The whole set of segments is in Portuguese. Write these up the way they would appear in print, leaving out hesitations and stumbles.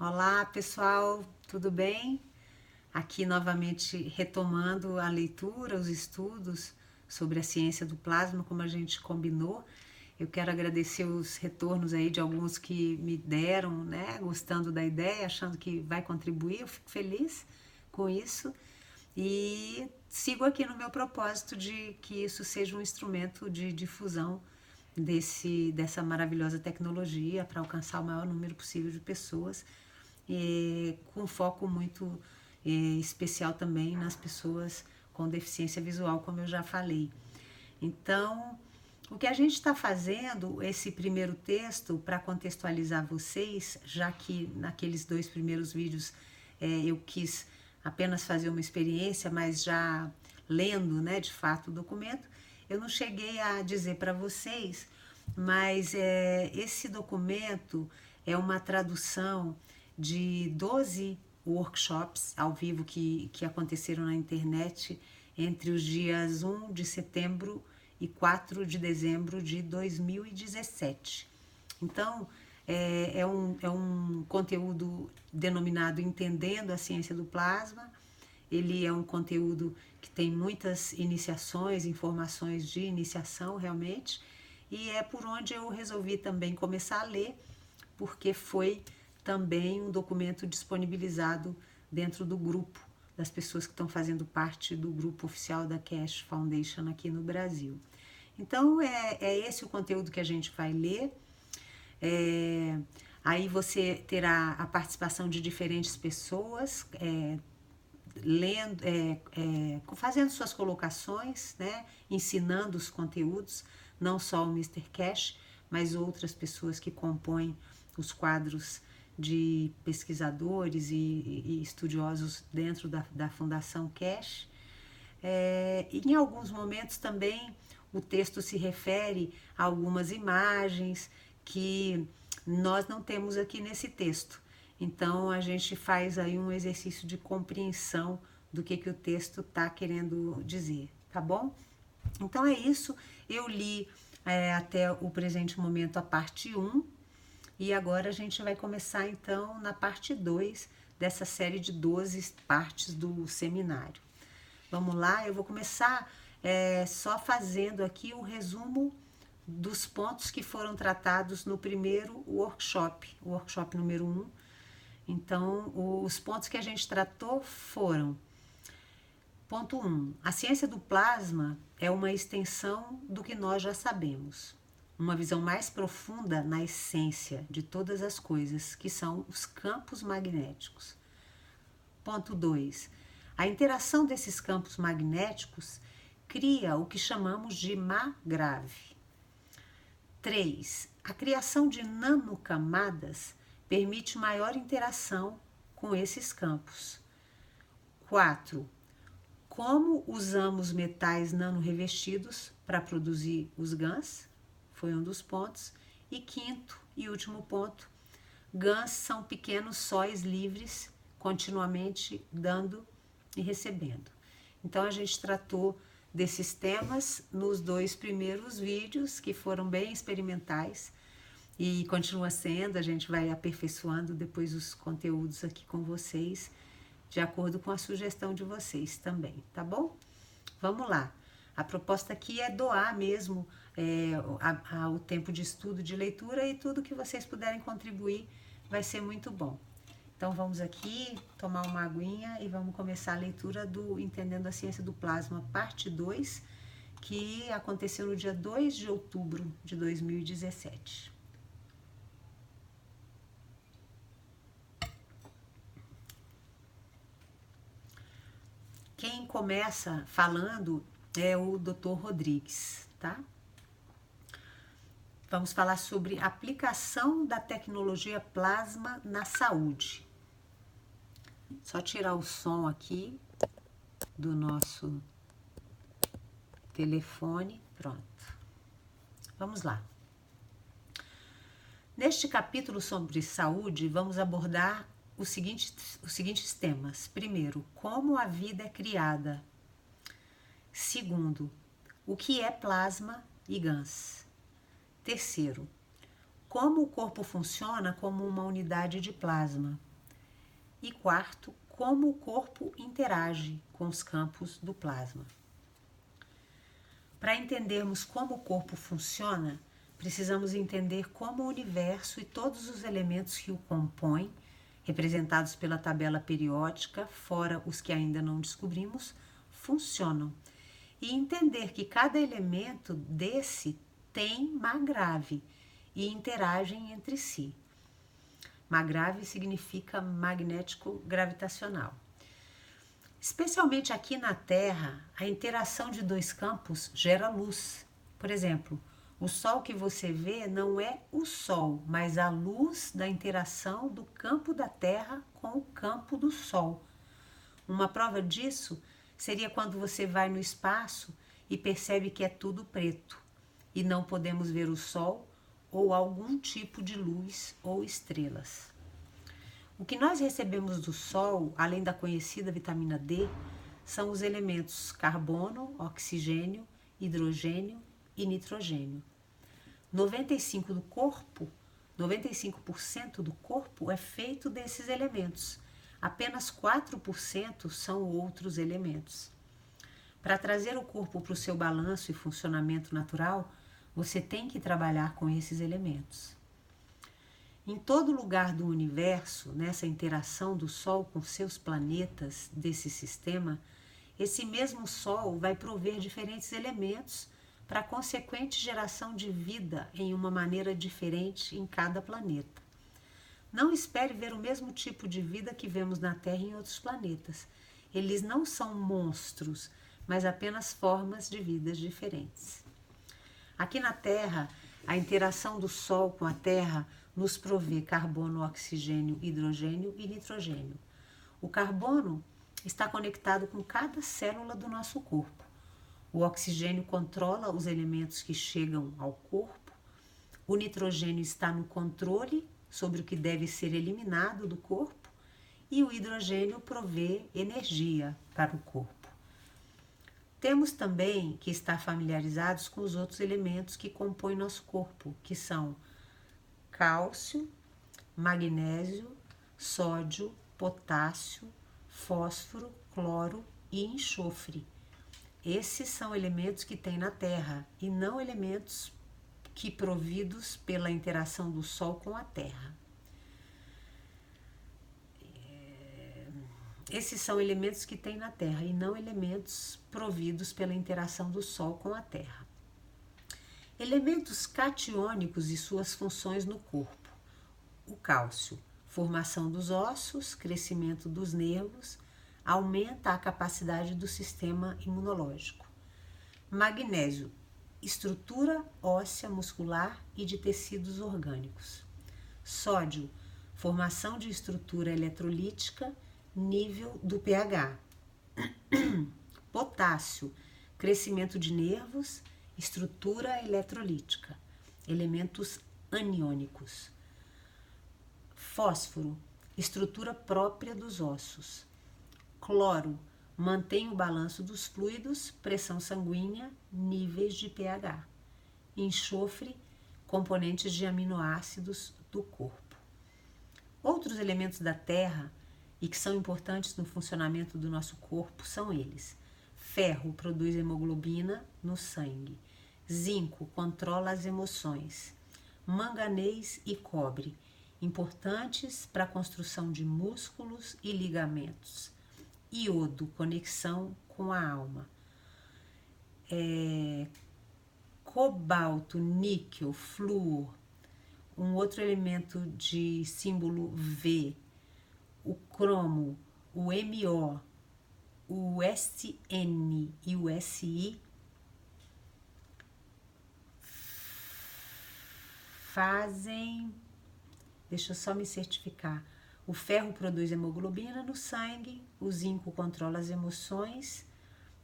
Olá, pessoal, tudo bem? Aqui novamente retomando a leitura, os estudos sobre a ciência do plasma, como a gente combinou. Eu quero agradecer os retornos aí de alguns que me deram, né, gostando da ideia, achando que vai contribuir. Eu fico feliz com isso e sigo aqui no meu propósito de que isso seja um instrumento de difusão dessa maravilhosa tecnologia para alcançar o maior número possível de pessoas, com foco muito especial também nas pessoas com deficiência visual, como eu já falei. Então, o que a gente está fazendo, esse primeiro texto, para contextualizar vocês, já que naqueles 2 primeiros vídeos eu quis apenas fazer uma experiência, mas já lendo, né, de fato o documento, eu não cheguei a dizer para vocês, mas esse documento é uma tradução de 12 workshops ao vivo que aconteceram na internet entre os dias 1 de setembro e 4 de dezembro de 2017. Então, é um conteúdo denominado Entendendo a Ciência do Plasma. Ele é um conteúdo que tem muitas iniciações, informações de iniciação realmente, e é por onde eu resolvi também começar a ler, porque foi também um documento disponibilizado dentro do grupo das pessoas que estão fazendo parte do grupo oficial da Cash Foundation aqui no Brasil. Então é esse o conteúdo que a gente vai ler. Aí você terá a participação de diferentes pessoas, lendo, fazendo suas colocações, né, ensinando os conteúdos, não só o Mr. Cash, mas outras pessoas que compõem os quadros de pesquisadores e estudiosos dentro da Fundação Cash. Em alguns momentos também o texto se refere a algumas imagens que nós não temos aqui nesse texto. Então a gente faz aí um exercício de compreensão do que o texto está querendo dizer, tá bom? Então é isso, eu li até o presente momento a parte 1 e agora a gente vai começar então na parte 2 dessa série de 12 partes do seminário. Vamos lá, eu vou começar só fazendo aqui o resumo dos pontos que foram tratados no primeiro workshop, o workshop número 1. Então, os pontos que a gente tratou foram: ponto 1. A ciência do plasma é uma extensão do que nós já sabemos. Uma visão mais profunda na essência de todas as coisas, que são os campos magnéticos. Ponto 2. A interação desses campos magnéticos cria o que chamamos de má grave. 3. A criação de nanocamadas permite maior interação com esses campos. 4. Como usamos metais nanorrevestidos para produzir os GANs? Foi um dos pontos. E quinto e último ponto, GANs são pequenos sóis livres, continuamente dando e recebendo. Então a gente tratou desses temas nos 2 primeiros vídeos, que foram bem experimentais, e continua sendo, a gente vai aperfeiçoando depois os conteúdos aqui com vocês, de acordo com a sugestão de vocês também, tá bom? Vamos lá. A proposta aqui é doar mesmo o tempo de estudo, de leitura, e tudo que vocês puderem contribuir vai ser muito bom. Então vamos aqui tomar uma aguinha e vamos começar a leitura do Entendendo a Ciência do Plasma, parte 2, que aconteceu no dia 2 de outubro de 2017. Quem começa falando é o Dr. Rodrigues, tá? Vamos falar sobre aplicação da tecnologia plasma na saúde. Só tirar o som aqui do nosso telefone, pronto. Vamos lá. Neste capítulo sobre saúde, vamos abordar os seguintes temas. Primeiro, como a vida é criada. Segundo, o que é plasma e GANs. Terceiro, como o corpo funciona como uma unidade de plasma. E quarto, como o corpo interage com os campos do plasma. Para entendermos como o corpo funciona, precisamos entender como o universo e todos os elementos que o compõem, representados pela tabela periódica, fora os que ainda não descobrimos, funcionam. E entender que cada elemento desse tem Magrave e interagem entre si. Magrave significa magnético gravitacional. Especialmente aqui na Terra, a interação de dois campos gera luz. Por exemplo, o Sol que você vê não é o Sol, mas a luz da interação do campo da Terra com o campo do Sol. Uma prova disso seria quando você vai no espaço e percebe que é tudo preto e não podemos ver o Sol ou algum tipo de luz ou estrelas. O que nós recebemos do Sol, além da conhecida vitamina D, são os elementos carbono, oxigênio, hidrogênio e nitrogênio. 95% do corpo é feito desses elementos. Apenas 4% são outros elementos. Para trazer o corpo para o seu balanço e funcionamento natural, você tem que trabalhar com esses elementos. Em todo lugar do universo, nessa interação do Sol com seus planetas desse sistema, esse mesmo Sol vai prover diferentes elementos para a consequente geração de vida em uma maneira diferente em cada planeta. Não espere ver o mesmo tipo de vida que vemos na Terra e em outros planetas. Eles não são monstros, mas apenas formas de vidas diferentes. Aqui na Terra, a interação do Sol com a Terra nos provê carbono, oxigênio, hidrogênio e nitrogênio. O carbono está conectado com cada célula do nosso corpo. O oxigênio controla os elementos que chegam ao corpo. O nitrogênio está no controle sobre o que deve ser eliminado do corpo. E o hidrogênio provê energia para o corpo. Temos também que estar familiarizados com os outros elementos que compõem nosso corpo, que são cálcio, magnésio, sódio, potássio, fósforo, cloro e enxofre. Esses são elementos que tem na Terra e não elementos que providos pela interação do Sol com a Terra. Esses são elementos que tem na Terra e não elementos providos pela interação do Sol com a Terra. Elementos catiônicos e suas funções no corpo. O cálcio, formação dos ossos, crescimento dos nervos, aumenta a capacidade do sistema imunológico. Magnésio, estrutura óssea muscular e de tecidos orgânicos. Sódio, formação de estrutura eletrolítica, nível do pH. Potássio, crescimento de nervos, estrutura eletrolítica, elementos aniônicos. Fósforo, estrutura própria dos ossos. Cloro, mantém o balanço dos fluidos, pressão sanguínea, níveis de pH. Enxofre, componentes de aminoácidos do corpo. Outros elementos da Terra e que são importantes no funcionamento do nosso corpo são eles: ferro produz hemoglobina no sangue, zinco controla as emoções, manganês e cobre, importantes para a construção de músculos e ligamentos, iodo, conexão com a alma, cobalto, níquel, flúor, um outro elemento de símbolo V, o cromo, o MO, o SN e o SI fazem, deixa eu só me certificar, o ferro produz hemoglobina no sangue, o zinco controla as emoções,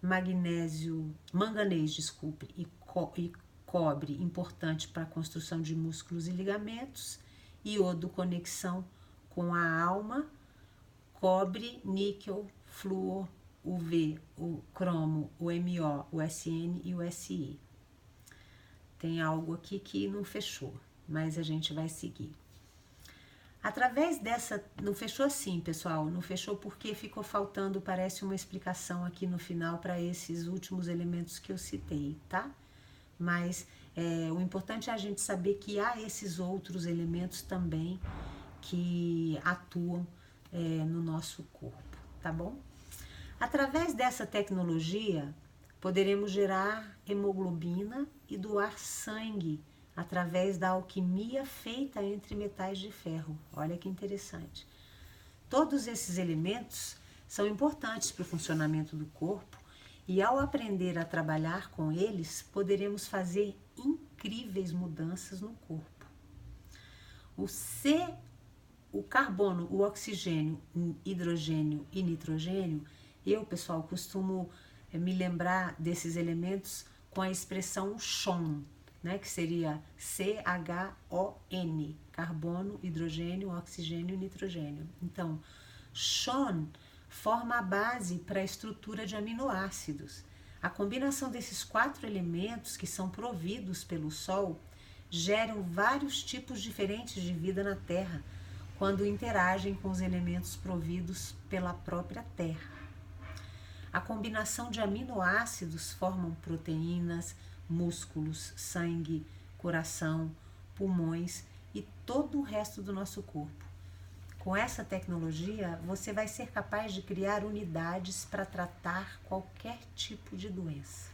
manganês, e cobre, importante para a construção de músculos e ligamentos, iodo, conexão com a alma, cobre, níquel, flúor, o V, o cromo, o MO, o SN e o SI. Tem algo aqui que não fechou, mas a gente vai seguir. Através dessa, não fechou assim, pessoal, não fechou porque ficou faltando, parece uma explicação aqui no final para esses últimos elementos que eu citei, tá? Mas o importante é a gente saber que há esses outros elementos também que atuam no nosso corpo, tá bom? Através dessa tecnologia, poderemos gerar hemoglobina e doar sangue através da alquimia feita entre metais de ferro. Olha que interessante. Todos esses elementos são importantes para o funcionamento do corpo e ao aprender a trabalhar com eles, poderemos fazer incríveis mudanças no corpo. O carbono, o oxigênio, hidrogênio e nitrogênio, eu, pessoal, costumo me lembrar desses elementos com a expressão CHON, né, que seria CHON, carbono, hidrogênio, oxigênio e nitrogênio. Então, CHON forma a base para a estrutura de aminoácidos. A combinação desses 4 elementos que são providos pelo Sol geram vários tipos diferentes de vida na Terra, quando interagem com os elementos providos pela própria Terra. A combinação de aminoácidos formam proteínas, músculos, sangue, coração, pulmões e todo o resto do nosso corpo. Com essa tecnologia, você vai ser capaz de criar unidades para tratar qualquer tipo de doença.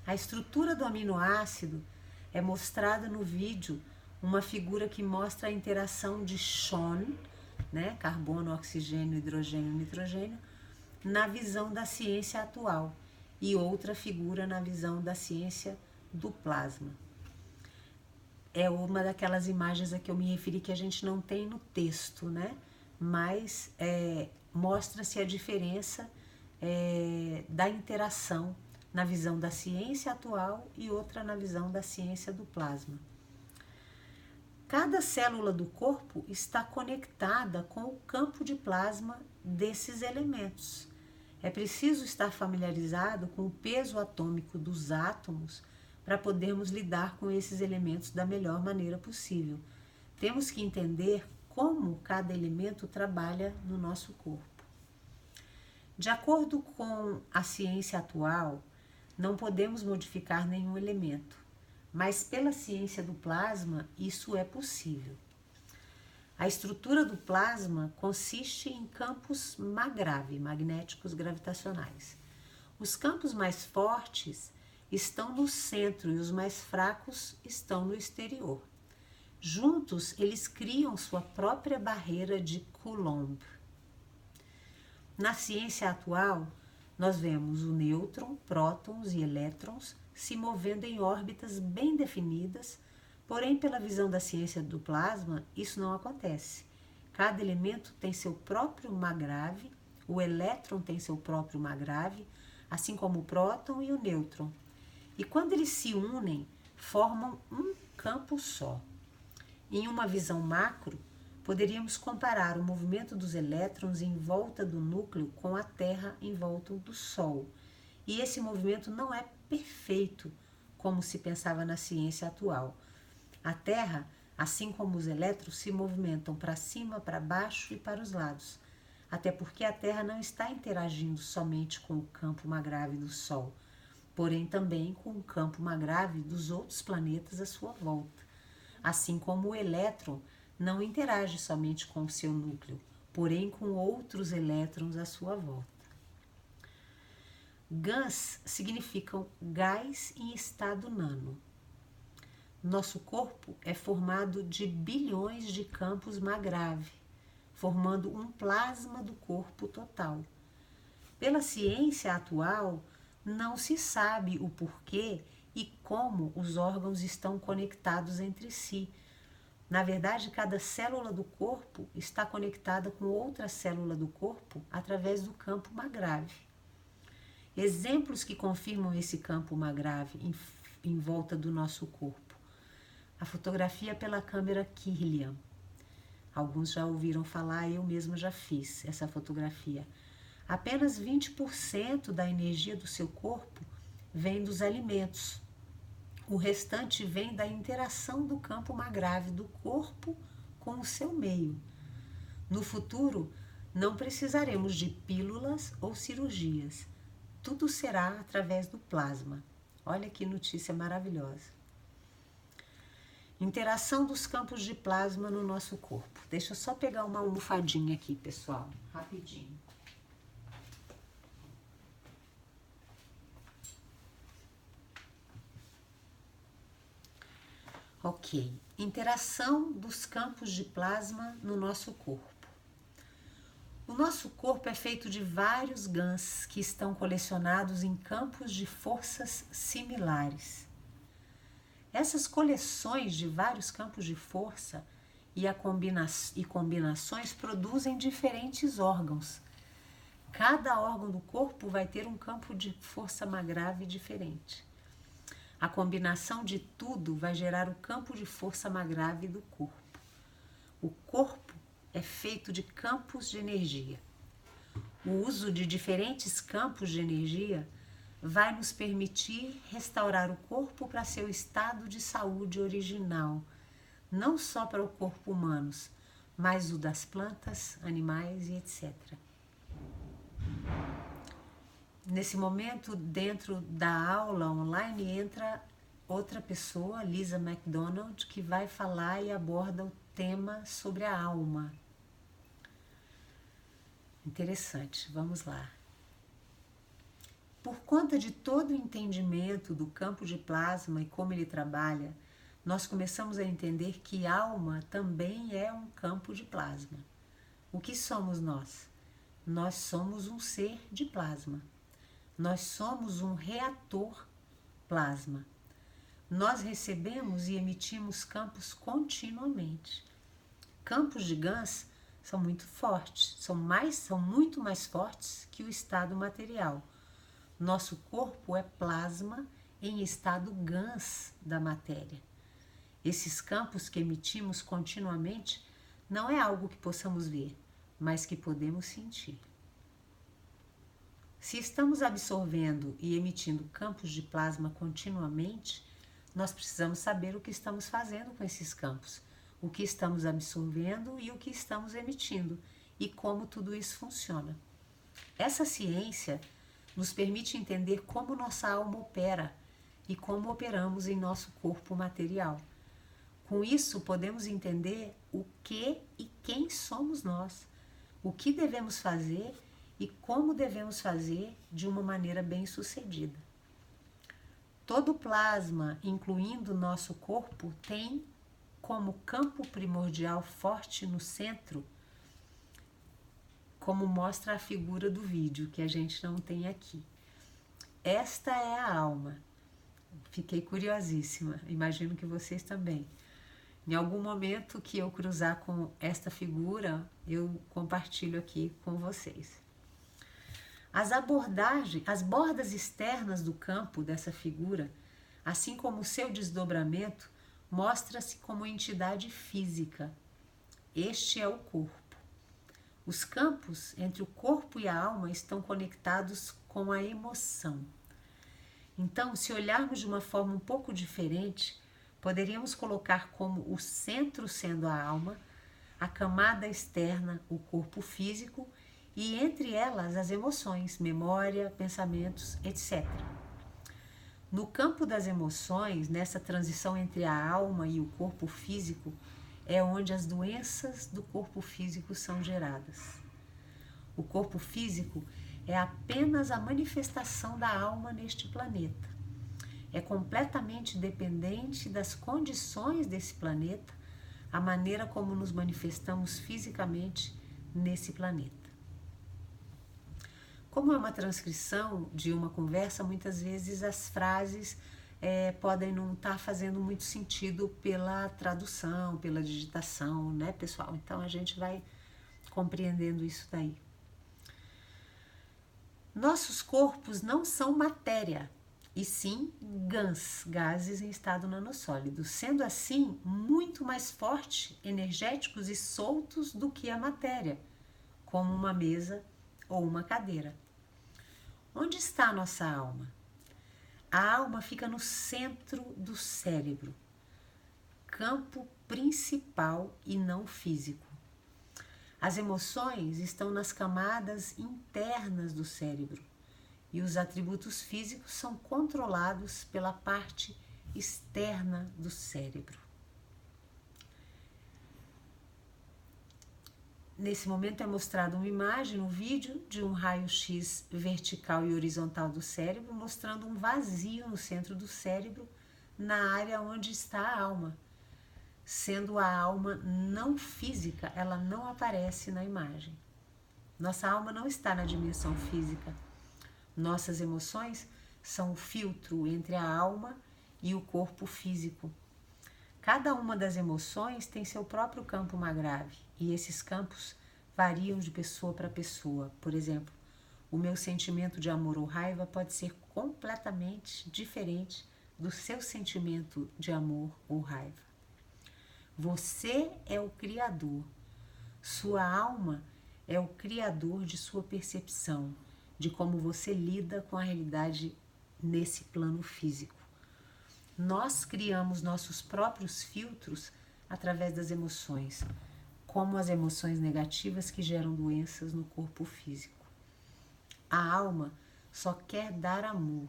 A estrutura do aminoácido é mostrada no vídeo, uma figura que mostra a interação de CHON, né, carbono, oxigênio, hidrogênio, nitrogênio, na visão da ciência atual, e outra figura na visão da ciência do plasma. É uma daquelas imagens a que eu me referi que a gente não tem no texto, né? Mas mostra-se a diferença da interação na visão da ciência atual e outra na visão da ciência do plasma. Cada célula do corpo está conectada com o campo de plasma desses elementos. É preciso estar familiarizado com o peso atômico dos átomos para podermos lidar com esses elementos da melhor maneira possível. Temos que entender como cada elemento trabalha no nosso corpo. De acordo com a ciência atual, não podemos modificar nenhum elemento, mas pela ciência do plasma, isso é possível. A estrutura do plasma consiste em campos MAGRAV, magnéticos gravitacionais. Os campos mais fortes estão no centro e os mais fracos estão no exterior. Juntos, eles criam sua própria barreira de Coulomb. Na ciência atual, nós vemos o nêutron, prótons e elétrons se movendo em órbitas bem definidas, porém, pela visão da ciência do plasma, isso não acontece. Cada elemento tem seu próprio MAGRAV, o elétron tem seu próprio MAGRAV, assim como o próton e o nêutron. E quando eles se unem, formam um campo só. Em uma visão macro, poderíamos comparar o movimento dos elétrons em volta do núcleo com a Terra em volta do Sol. E esse movimento não é perfeito, como se pensava na ciência atual. A Terra, assim como os elétrons, se movimentam para cima, para baixo e para os lados. Até porque a Terra não está interagindo somente com o campo MAGRAV do Sol, porém também com o campo MAGRAV dos outros planetas à sua volta. Assim como o elétron não interage somente com o seu núcleo, porém com outros elétrons à sua volta. GANs significam gás em estado nano. Nosso corpo é formado de bilhões de campos MAGRAV, formando um plasma do corpo total. Pela ciência atual, não se sabe o porquê e como os órgãos estão conectados entre si. Na verdade, cada célula do corpo está conectada com outra célula do corpo através do campo MAGRAV. Exemplos que confirmam esse campo MAGRAV em volta do nosso corpo. A fotografia pela câmera Kirlian. Alguns já ouviram falar, eu mesma já fiz essa fotografia. Apenas 20% da energia do seu corpo vem dos alimentos. O restante vem da interação do campo MAGRAV do corpo com o seu meio. No futuro, não precisaremos de pílulas ou cirurgias. Tudo será através do plasma. Olha que notícia maravilhosa. Interação dos campos de plasma no nosso corpo. Deixa eu só pegar uma almofadinha aqui, pessoal, rapidinho. Ok, interação dos campos de plasma no nosso corpo. O nosso corpo é feito de vários GANs que estão colecionados em campos de forças similares. Essas coleções de vários campos de força e combinações produzem diferentes órgãos. Cada órgão do corpo vai ter um campo de força grave diferente. A combinação de tudo vai gerar o campo de força grave do corpo. O corpo é feito de campos de energia. O uso de diferentes campos de energia vai nos permitir restaurar o corpo para seu estado de saúde original, não só para o corpo humano, mas o das plantas, animais e etc. Nesse momento, dentro da aula online, entra outra pessoa, Lisa McDonald, que vai falar e aborda o tema sobre a alma. Interessante, vamos lá. Por conta de todo o entendimento do campo de plasma e como ele trabalha, nós começamos a entender que alma também é um campo de plasma. O que somos nós? Nós somos um ser de plasma. Nós somos um reator plasma. Nós recebemos e emitimos campos continuamente. Campos de GANs são muito fortes, são muito mais fortes que o estado material. Nosso corpo é plasma em estado GANs da matéria. Esses campos que emitimos continuamente não é algo que possamos ver, mas que podemos sentir. Se estamos absorvendo e emitindo campos de plasma continuamente, nós precisamos saber o que estamos fazendo com esses campos, o que estamos absorvendo e o que estamos emitindo, e como tudo isso funciona. Essa ciência nos permite entender como nossa alma opera e como operamos em nosso corpo material. Com isso, podemos entender o que e quem somos nós, o que devemos fazer e como devemos fazer de uma maneira bem-sucedida. Todo plasma, incluindo nosso corpo, tem como campo primordial forte no centro, como mostra a figura do vídeo, que a gente não tem aqui. Esta é a alma. Fiquei curiosíssima, imagino que vocês também. Em algum momento que eu cruzar com esta figura, eu compartilho aqui com vocês. As bordas externas do campo dessa figura, assim como o seu desdobramento, mostra-se como entidade física. Este é o corpo. Os campos entre o corpo e a alma estão conectados com a emoção. Então, se olharmos de uma forma um pouco diferente, poderíamos colocar como o centro sendo a alma, a camada externa, o corpo físico, e entre elas as emoções, memória, pensamentos, etc. No campo das emoções, nessa transição entre a alma e o corpo físico, é onde as doenças do corpo físico são geradas. O corpo físico é apenas a manifestação da alma neste planeta. É completamente dependente das condições desse planeta, a maneira como nos manifestamos fisicamente nesse planeta. Como é uma transcrição de uma conversa, muitas vezes as frases podem não estar fazendo muito sentido pela tradução, pela digitação, né, pessoal? Então a gente vai compreendendo isso daí. Nossos corpos não são matéria, e sim GANs, gases em estado nanossólido, sendo assim muito mais fortes, energéticos e soltos do que a matéria, como uma mesa ou uma cadeira. Onde está a nossa alma? A alma fica no centro do cérebro, campo principal e não físico. As emoções estão nas camadas internas do cérebro e os atributos físicos são controlados pela parte externa do cérebro. Nesse momento é mostrada uma imagem, um vídeo de um raio-x vertical e horizontal do cérebro, mostrando um vazio no centro do cérebro, na área onde está a alma. Sendo a alma não física, ela não aparece na imagem. Nossa alma não está na dimensão física. Nossas emoções são o filtro entre a alma e o corpo físico. Cada uma das emoções tem seu próprio campo magrave e esses campos variam de pessoa para pessoa. Por exemplo, o meu sentimento de amor ou raiva pode ser completamente diferente do seu sentimento de amor ou raiva. Você é o criador. Sua alma é o criador de sua percepção, de como você lida com a realidade nesse plano físico. Nós criamos nossos próprios filtros através das emoções, como as emoções negativas que geram doenças no corpo físico. A alma só quer dar amor.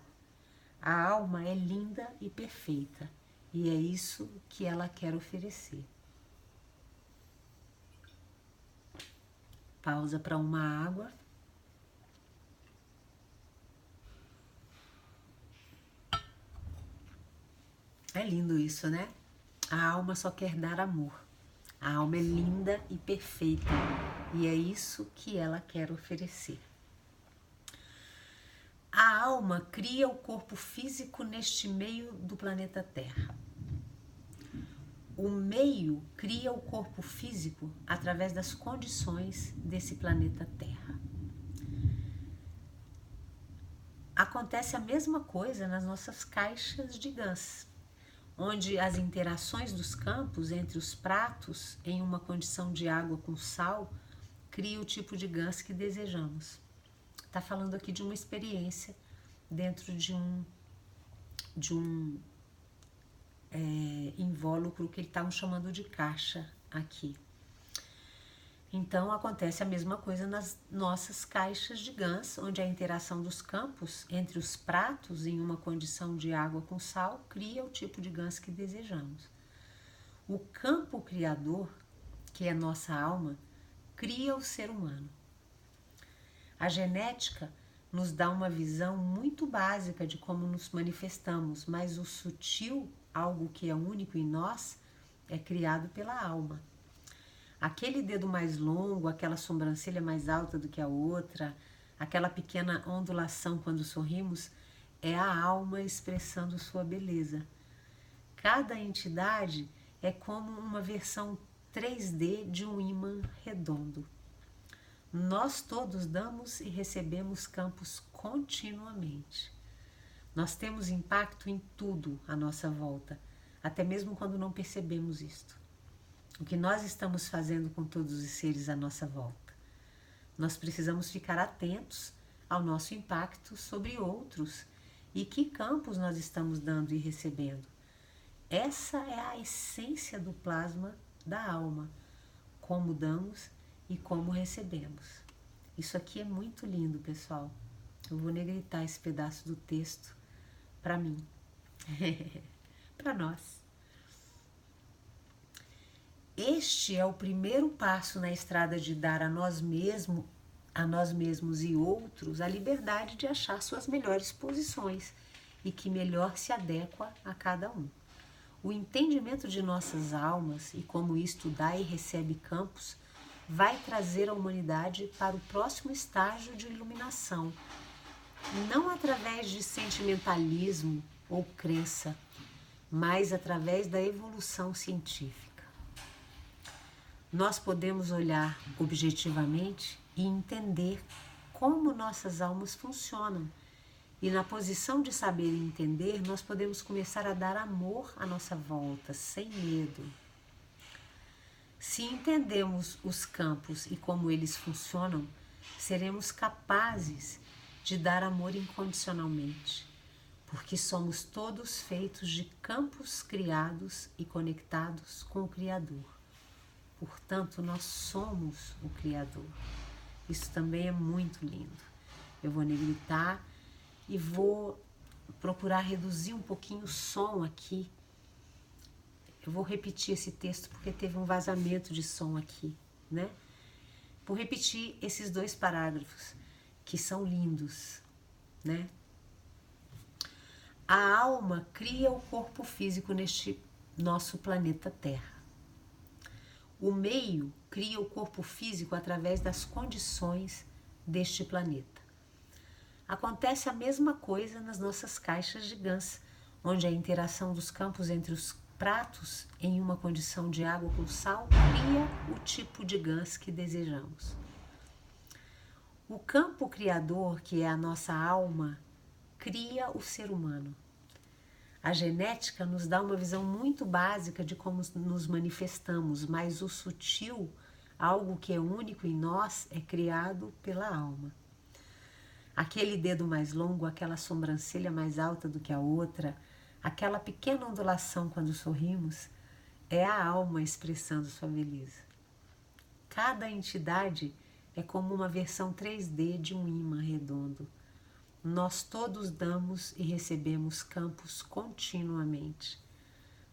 A alma é linda e perfeita, e é isso que ela quer oferecer. Pausa para uma água. É lindo isso, né? A alma só quer dar amor. A alma é linda e perfeita, e é isso que ela quer oferecer. A alma cria o corpo físico neste meio do planeta Terra. O meio cria o corpo físico através das condições desse planeta Terra. Acontece a mesma coisa nas nossas caixas de GANs, onde as interações dos campos entre os pratos em uma condição de água com sal cria o tipo de GANs que desejamos. Está falando aqui de uma experiência dentro de um invólucro que eles chamando de caixa aqui. Então acontece a mesma coisa nas nossas caixas de GANs, onde a interação dos campos entre os pratos em uma condição de água com sal cria o tipo de GANs que desejamos. O campo criador, que é nossa alma, cria o ser humano. A genética nos dá uma visão muito básica de como nos manifestamos, mas o sutil, algo que é único em nós, é criado pela alma. Aquele dedo mais longo, aquela sobrancelha mais alta do que a outra, aquela pequena ondulação quando sorrimos, é a alma expressando sua beleza. Cada entidade é como uma versão 3D de um ímã redondo. Nós todos damos e recebemos campos continuamente. Nós temos impacto em tudo à nossa volta, até mesmo quando não percebemos isto. O que nós estamos fazendo com todos os seres à nossa volta? Nós precisamos ficar atentos ao nosso impacto sobre outros e que campos nós estamos dando e recebendo. Essa é a essência do plasma da alma, como damos e como recebemos. Isso aqui é muito lindo, pessoal. Eu vou negritar esse pedaço do texto para mim, para nós. Este é o primeiro passo na estrada de dar a nós mesmos e outros a liberdade de achar suas melhores posições e que melhor se adequa a cada um. O entendimento de nossas almas e como isto dá e recebe campos vai trazer a humanidade para o próximo estágio de iluminação, não através de sentimentalismo ou crença, mas através da evolução científica. Nós podemos olhar objetivamente e entender como nossas almas funcionam, e na posição de saber e entender, nós podemos começar a dar amor à nossa volta, sem medo. Se entendemos os campos e como eles funcionam, seremos capazes de dar amor incondicionalmente, porque somos todos feitos de campos criados e conectados com o Criador. Portanto, nós somos o Criador. Isso também é muito lindo. Eu vou negritar e vou procurar reduzir um pouquinho o som aqui. Eu vou repetir esse texto porque teve um vazamento de som aqui, né? Vou repetir esses 2 parágrafos que são lindos, né? A alma cria o corpo físico neste nosso planeta Terra. O meio cria o corpo físico através das condições deste planeta. Acontece a mesma coisa nas nossas caixas de GANs, onde a interação dos campos entre os pratos em uma condição de água com sal cria o tipo de GANs que desejamos. O campo criador, que é a nossa alma, cria o ser humano. A genética nos dá uma visão muito básica de como nos manifestamos, mas o sutil, algo que é único em nós, é criado pela alma. Aquele dedo mais longo, aquela sobrancelha mais alta do que a outra, aquela pequena ondulação quando sorrimos, é a alma expressando sua beleza. Cada entidade é como uma versão 3D de um ímã redondo. Nós todos damos e recebemos campos continuamente.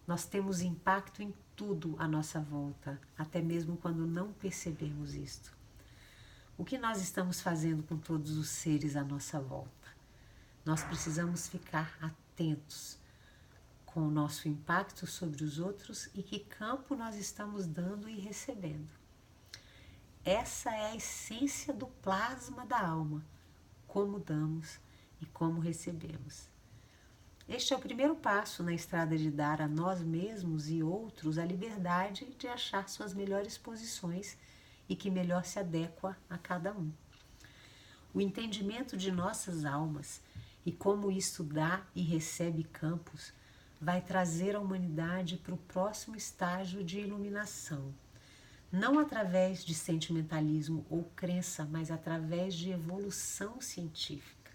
Nós temos impacto em tudo à nossa volta, até mesmo quando não percebemos isto. O que nós estamos fazendo com todos os seres à nossa volta? Nós precisamos ficar atentos com o nosso impacto sobre os outros e que campo nós estamos dando e recebendo. Essa é a essência do plasma da alma, como damos e como recebemos. Este é o primeiro passo na estrada de dar a nós mesmos e outros a liberdade de achar suas melhores posições e que melhor se adequa a cada um. O entendimento de nossas almas e como isto dá e recebe campos vai trazer a humanidade para o próximo estágio de iluminação, não através de sentimentalismo ou crença, mas através de evolução científica.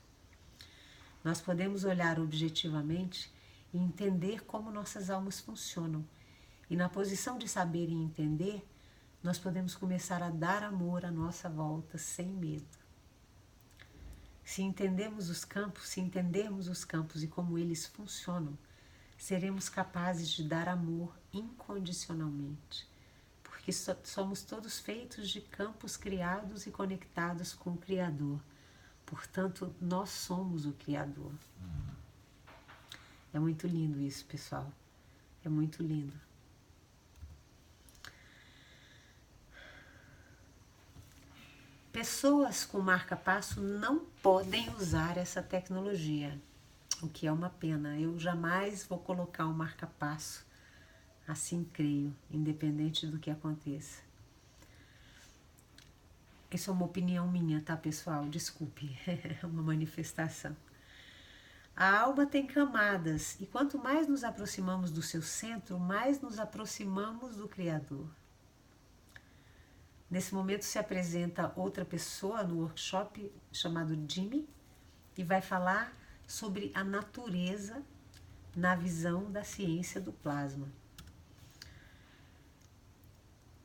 Nós podemos olhar objetivamente e entender como nossas almas funcionam, e na posição de saber e entender, nós podemos começar a dar amor à nossa volta sem medo. Se entendermos os campos e como eles funcionam, seremos capazes de dar amor incondicionalmente, porque somos todos feitos de campos criados e conectados com o Criador. Portanto, nós somos o Criador. É muito lindo isso, pessoal. É muito lindo. Pessoas com marca-passo não podem usar essa tecnologia, o que é uma pena. Eu jamais vou colocar um marca-passo, assim creio, independente do que aconteça. Isso é uma opinião minha, tá, pessoal? Desculpe, é uma manifestação. A alma tem camadas, e quanto mais nos aproximamos do seu centro, mais nos aproximamos do Criador. Nesse momento se apresenta outra pessoa no workshop chamado Jimmy e vai falar sobre a natureza na visão da ciência do plasma.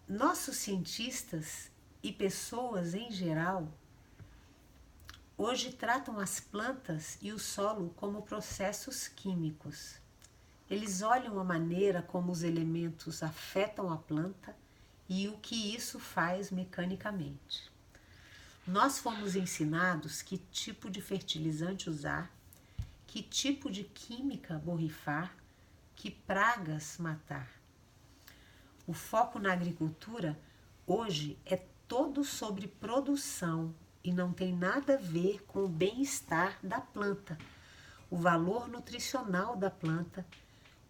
Nossos cientistas e pessoas em geral hoje tratam as plantas e o solo como processos químicos. Eles olham a maneira como os elementos afetam a planta e o que isso faz mecanicamente. Nós fomos ensinados que tipo de fertilizante usar, que tipo de química borrifar, que pragas matar. O foco na agricultura hoje é todo sobre produção e não tem nada a ver com o bem-estar da planta, o valor nutricional da planta,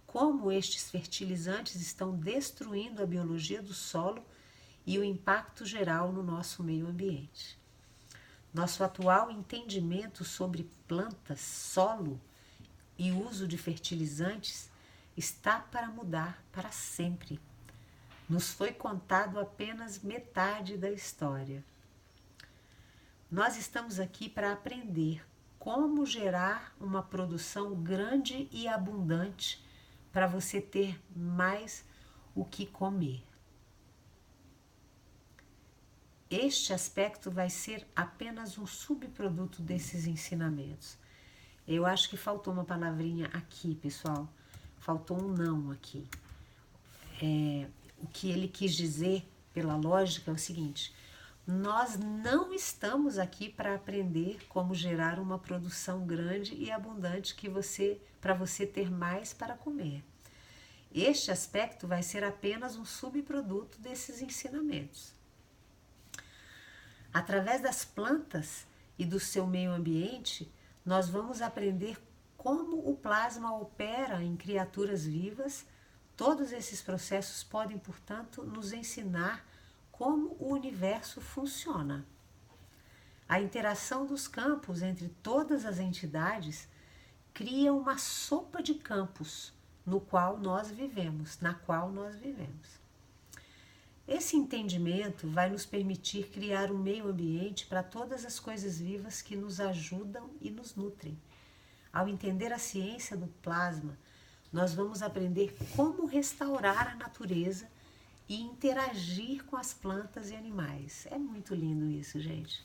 como estes fertilizantes estão destruindo a biologia do solo e o impacto geral no nosso meio ambiente. Nosso atual entendimento sobre plantas, solo e uso de fertilizantes está para mudar para sempre. Nos foi contado apenas metade da história. Nós estamos aqui para aprender como gerar uma produção grande e abundante para você ter mais o que comer. Este aspecto vai ser apenas um subproduto desses ensinamentos. Eu acho que faltou uma palavrinha aqui, pessoal. Faltou um não aqui. O que ele quis dizer, pela lógica, é o seguinte: nós não estamos aqui para aprender como gerar uma produção grande e abundante para você ter mais para comer. Este aspecto vai ser apenas um subproduto desses ensinamentos. Através das plantas e do seu meio ambiente, nós vamos aprender como o plasma opera em criaturas vivas. Todos esses processos podem, portanto, nos ensinar como o universo funciona. A interação dos campos entre todas as entidades cria uma sopa de campos na qual nós vivemos. Esse entendimento vai nos permitir criar um meio ambiente para todas as coisas vivas que nos ajudam e nos nutrem. Ao entender a ciência do plasma, nós vamos aprender como restaurar a natureza e interagir com as plantas e animais. É muito lindo isso, gente.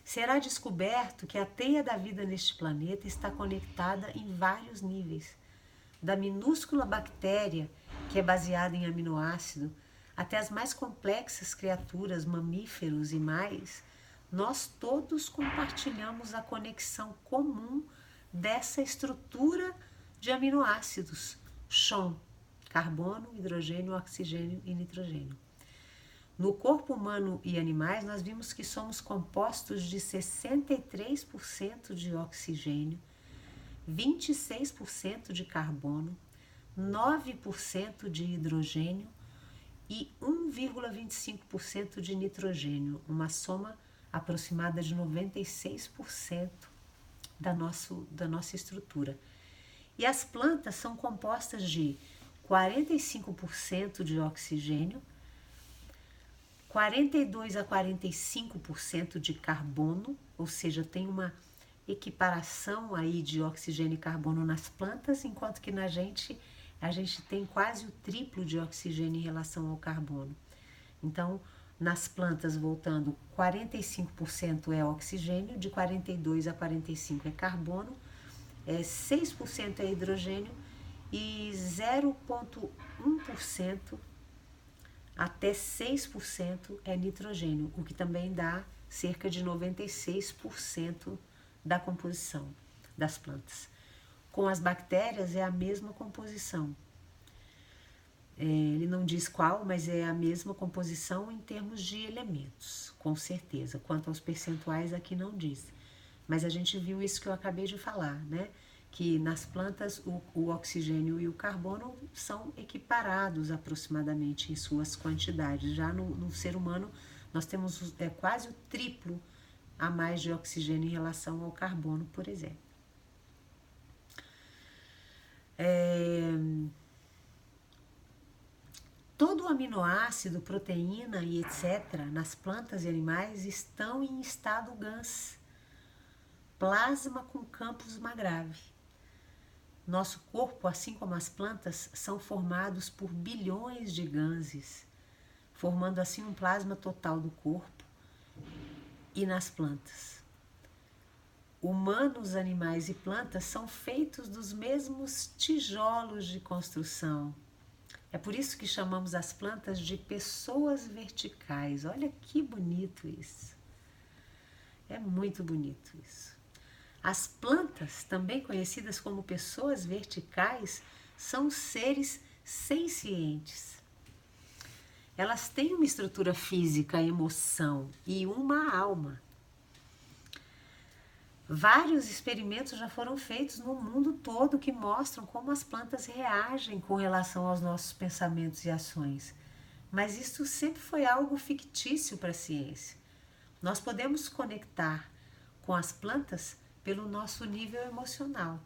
Será descoberto que a teia da vida neste planeta está conectada em vários níveis, da minúscula bactéria, que é baseada em aminoácido, até as mais complexas criaturas, mamíferos e mais. Nós todos compartilhamos a conexão comum dessa estrutura de aminoácidos, CHOM, carbono, hidrogênio, oxigênio e nitrogênio. No corpo humano e animais, nós vimos que somos compostos de 63% de oxigênio, 26% de carbono, 9% de hidrogênio e 1,25% de nitrogênio, uma soma aproximada de 96% da nossa estrutura. E as plantas são compostas de 45% de oxigênio, 42 a 45% de carbono, ou seja, tem uma equiparação aí de oxigênio e carbono nas plantas, enquanto que a gente tem quase o triplo de oxigênio em relação ao carbono. Então, nas plantas, voltando, 45% é oxigênio, de 42 a 45 é carbono, 6% é hidrogênio e 0,1% até 6% é nitrogênio, o que também dá cerca de 96% da composição das plantas. Com as bactérias é a mesma composição. Ele não diz qual, mas é a mesma composição em termos de elementos, com certeza. Quanto aos percentuais, aqui não diz. Mas a gente viu isso que eu acabei de falar, né? Que nas plantas o oxigênio e o carbono são equiparados aproximadamente em suas quantidades. Já no ser humano, nós temos quase o triplo a mais de oxigênio em relação ao carbono, por exemplo. Todo aminoácido, proteína e etc. nas plantas e animais estão em estado GANS, plasma com campos Magrav. Nosso corpo, assim como as plantas, são formados por bilhões de ganses, formando assim um plasma total do corpo e nas plantas. Humanos, animais e plantas são feitos dos mesmos tijolos de construção. É por isso que chamamos as plantas de pessoas verticais. Olha que bonito isso. É muito bonito isso. As plantas, também conhecidas como pessoas verticais, são seres sencientes. Elas têm uma estrutura física, emoção e uma alma. Vários experimentos já foram feitos no mundo todo que mostram como as plantas reagem com relação aos nossos pensamentos e ações. Mas isso sempre foi algo fictício para a ciência. Nós podemos conectar com as plantas pelo nosso nível emocional.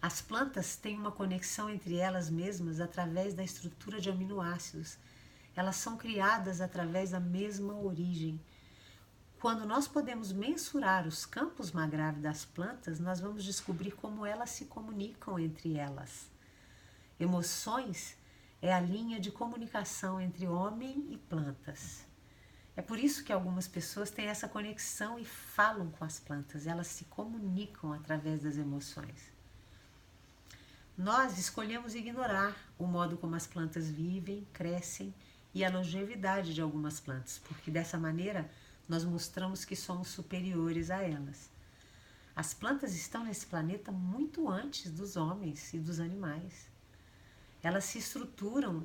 As plantas têm uma conexão entre elas mesmas através da estrutura de aminoácidos. Elas são criadas através da mesma origem. Quando nós podemos mensurar os campos magráveis das plantas, nós vamos descobrir como elas se comunicam entre elas. Emoções é a linha de comunicação entre homem e plantas. É por isso que algumas pessoas têm essa conexão e falam com as plantas, elas se comunicam através das emoções. Nós escolhemos ignorar o modo como as plantas vivem, crescem e a longevidade de algumas plantas, porque dessa maneira nós mostramos que somos superiores a elas. As plantas estão nesse planeta muito antes dos homens e dos animais. Elas se estruturam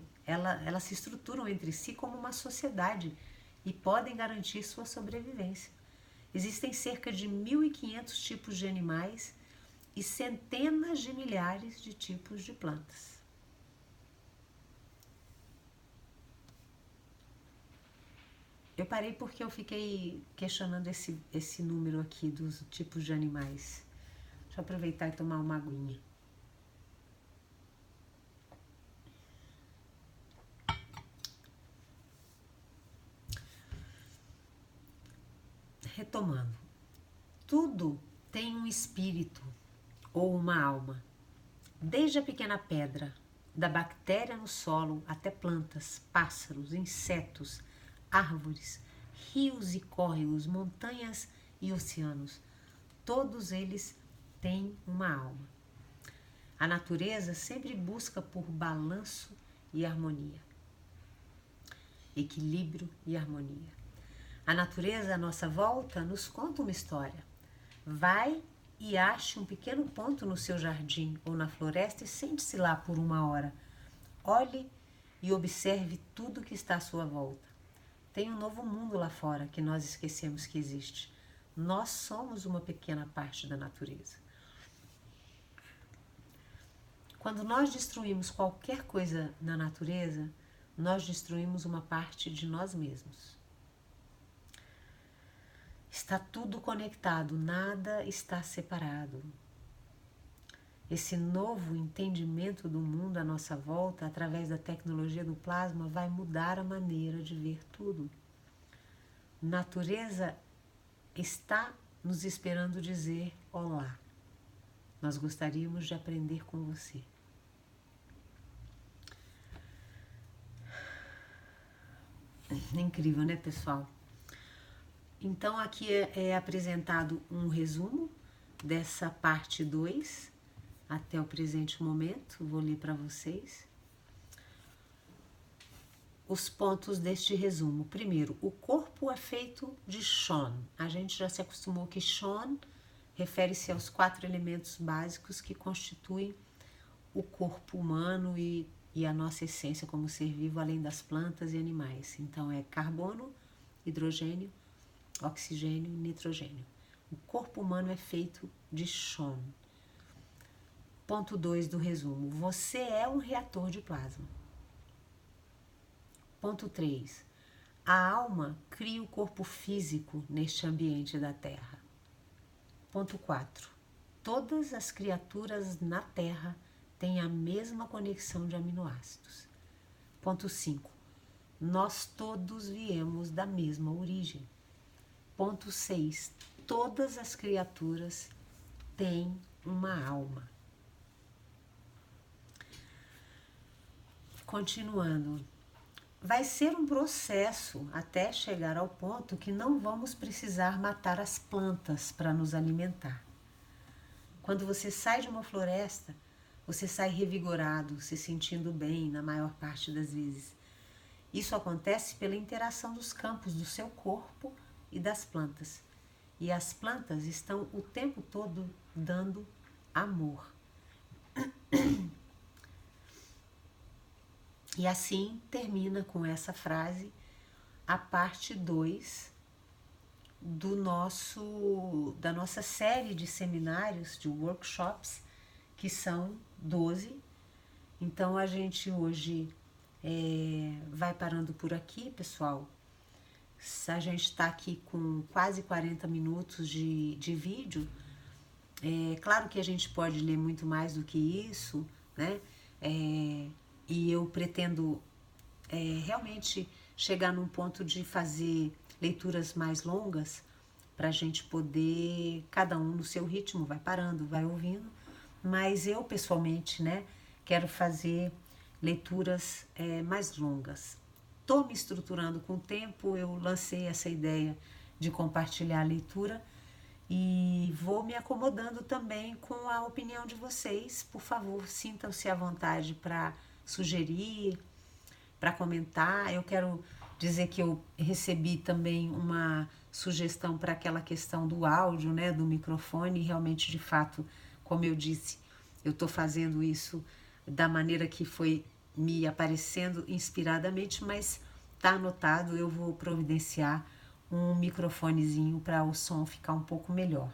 entre si como uma sociedade e podem garantir sua sobrevivência. Existem cerca de 1.500 tipos de animais e centenas de milhares de tipos de plantas. Eu parei porque eu fiquei questionando esse número aqui dos tipos de animais. Deixa eu aproveitar e tomar uma aguinha. Retomando, tudo tem um espírito ou uma alma, desde a pequena pedra, da bactéria no solo até plantas, pássaros, insetos, árvores, rios e córregos, montanhas e oceanos. Todos eles têm uma alma. A natureza sempre busca por balanço e harmonia, equilíbrio e harmonia. A natureza à nossa volta nos conta uma história. Vai e ache um pequeno ponto no seu jardim ou na floresta e sente-se lá por uma hora. Olhe e observe tudo que está à sua volta. Tem um novo mundo lá fora que nós esquecemos que existe. Nós somos uma pequena parte da natureza. Quando nós destruímos qualquer coisa na natureza, nós destruímos uma parte de nós mesmos. Está tudo conectado, nada está separado. Esse novo entendimento do mundo à nossa volta, através da tecnologia do plasma, vai mudar a maneira de ver tudo. Natureza está nos esperando dizer olá. Nós gostaríamos de aprender com você. É incrível, né, pessoal? Então, aqui é apresentado um resumo dessa parte 2 até o presente momento. Vou ler para vocês os pontos deste resumo. Primeiro, o corpo é feito de Shon. A gente já se acostumou que Shon refere-se aos 4 elementos básicos que constituem o corpo humano e a nossa essência como ser vivo, além das plantas e animais. Então, é carbono, hidrogênio, oxigênio e nitrogênio. O corpo humano é feito de Shon. Ponto 2 do resumo. Você é um reator de plasma. Ponto 3. A alma cria o corpo físico neste ambiente da Terra. Ponto 4. Todas as criaturas na Terra têm a mesma conexão de aminoácidos. Ponto 5. Nós todos viemos da mesma origem. Ponto 6. Todas as criaturas têm uma alma. Continuando. Vai ser um processo até chegar ao ponto que não vamos precisar matar as plantas para nos alimentar. Quando você sai de uma floresta, você sai revigorado, se sentindo bem na maior parte das vezes. Isso acontece pela interação dos campos do seu corpo e das plantas. E as plantas estão o tempo todo dando amor. E assim termina com essa frase a parte 2 da nossa série de seminários, de workshops, que são 12. Então a gente hoje vai parando por aqui, pessoal. A gente está aqui com quase 40 minutos de vídeo. Claro que a gente pode ler muito mais do que isso, né? E eu pretendo realmente chegar num ponto de fazer leituras mais longas, para a gente poder, cada um no seu ritmo, vai parando, vai ouvindo, mas eu pessoalmente, né, quero fazer leituras mais longas. Estou me estruturando com o tempo, eu lancei essa ideia de compartilhar a leitura e vou me acomodando também com a opinião de vocês. Por favor, sintam-se à vontade para sugerir, para comentar. Eu quero dizer que eu recebi também uma sugestão para aquela questão do áudio, né, do microfone. E realmente, de fato, como eu disse, eu estou fazendo isso da maneira que foi me aparecendo inspiradamente, mas está anotado, eu vou providenciar um microfonezinho para o som ficar um pouco melhor.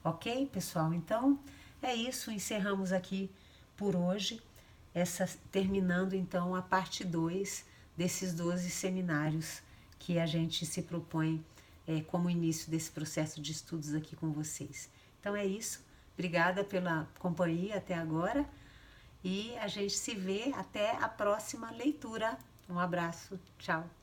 Ok, pessoal? Então, é isso, encerramos aqui por hoje, terminando então a parte 2 desses 12 seminários que a gente se propõe como início desse processo de estudos aqui com vocês. Então é isso, obrigada pela companhia até agora e a gente se vê até a próxima leitura. Um abraço, tchau!